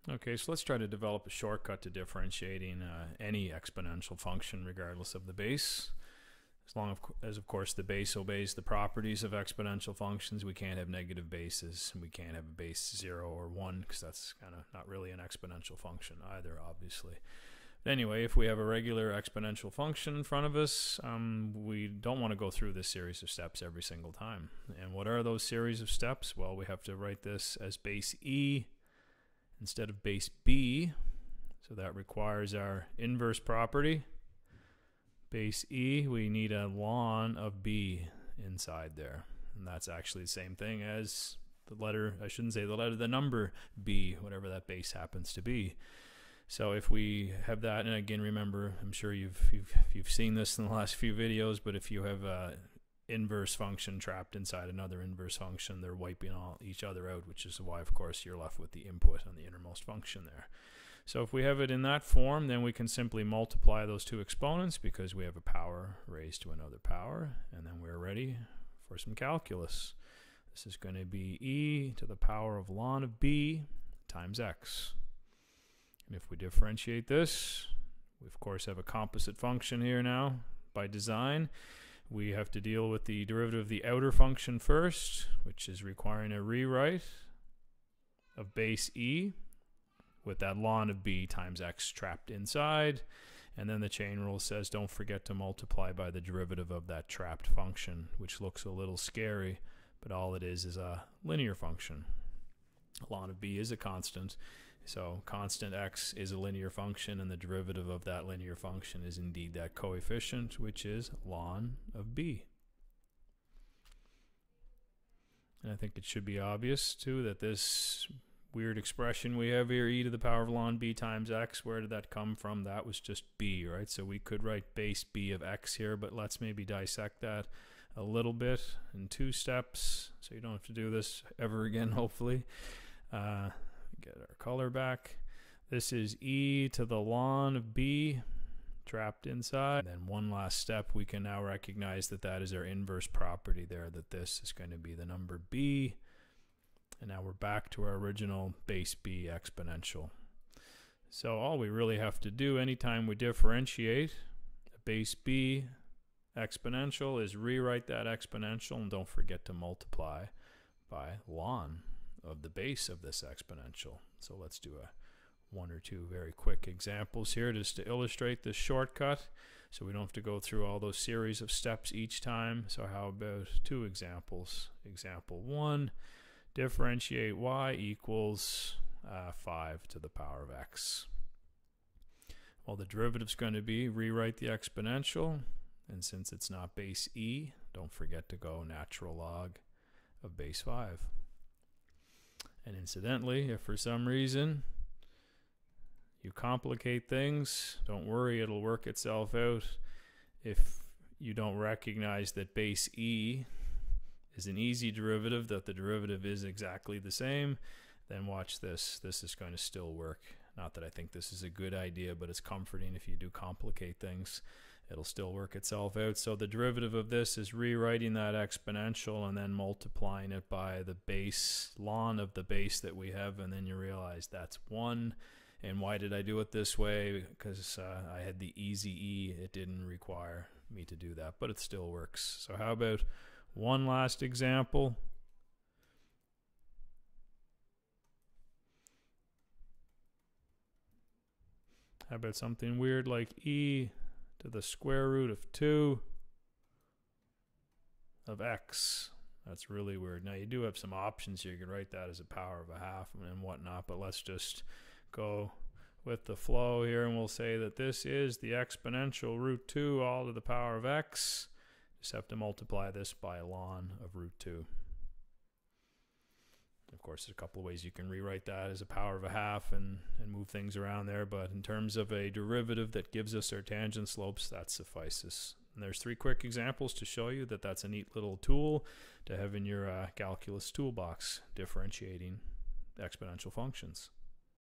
Okay, so let's try to develop a shortcut to differentiating any exponential function regardless of the base. As long as, of course, the base obeys the properties of exponential functions. We can't have negative bases, and we can't have a base 0 or 1 because that's kind of not really an exponential function either, obviously. But anyway, if we have a regular exponential function in front of us, we don't want to go through this series of steps every single time. And what are those series of steps? Well, we have to write this as base e instead of base b, so that requires our inverse property. Base e, we need a ln of b inside there, and that's actually the same thing as the letter, I shouldn't say the letter, the number b, whatever that base happens to be. So if we have that, and again, remember, I'm sure you've seen this in the last few videos, but if you have a inverse function trapped inside another inverse function, they're wiping each other out, which is why, of course, you're left with the input on the innermost function there. So if we have it in that form, then we can simply multiply those two exponents because we have a power raised to another power, and then we're ready for some calculus. This is going to be e to the power of ln of b times x. And if we differentiate this, we of course have a composite function here now by design. We have to deal with the derivative of the outer function first, which is requiring a rewrite of base e with that ln of b times x trapped inside. And then the chain rule says don't forget to multiply by the derivative of that trapped function, which looks a little scary, but all it is a linear function. Ln of b is a constant, so constant x is a linear function, and the derivative of that linear function is indeed that coefficient, which is ln of b. And I think it should be obvious too that this weird expression we have here, e to the power of ln b times x, where did that come from? That was just b, right? So we could write base b of x here, but let's maybe dissect that a little bit in two steps so you don't have to do this ever again, hopefully. Get our color back. This is e to the ln of b trapped inside. And then one last step, we can now recognize that that is our inverse property there, that this is going to be the number b. And now we're back to our original base b exponential. So all we really have to do anytime we differentiate a base b exponential is rewrite that exponential, and don't forget to multiply by ln of the base of this exponential. So let's do one or two very quick examples here just to illustrate this shortcut so we don't have to go through all those series of steps each time. So how about two examples? Example 1, differentiate y equals 5 to the power of x. Well, the derivative is going to be rewrite the exponential, and since it's not base e, don't forget to go natural log of base 5. And incidentally, if for some reason you complicate things, don't worry, it'll work itself out. If you don't recognize that base e is an easy derivative, that the derivative is exactly the same, then watch this. This is going to still work. Not that I think this is a good idea, but it's comforting if you do complicate things. It'll still work itself out. So the derivative of this is rewriting that exponential and then multiplying it by the base, ln of the base that we have, and then you realize that's 1. And why did I do it this way? Because I had the easy e. It didn't require me to do that, but it still works. So how about one last example? How about something weird like e to the square root of 2 of x? That's really weird. Now you do have some options here. You can write that as a power of a half and whatnot, but let's just go with the flow here, and we'll say that this is the exponential root 2 all to the power of x. Just have to multiply this by ln of root 2. Of course, there's a couple of ways you can rewrite that as a power of a half and move things around there, but in terms of a derivative that gives us our tangent slopes, that suffices. And there's 3 quick examples to show you that that's a neat little tool to have in your calculus toolbox, differentiating exponential functions.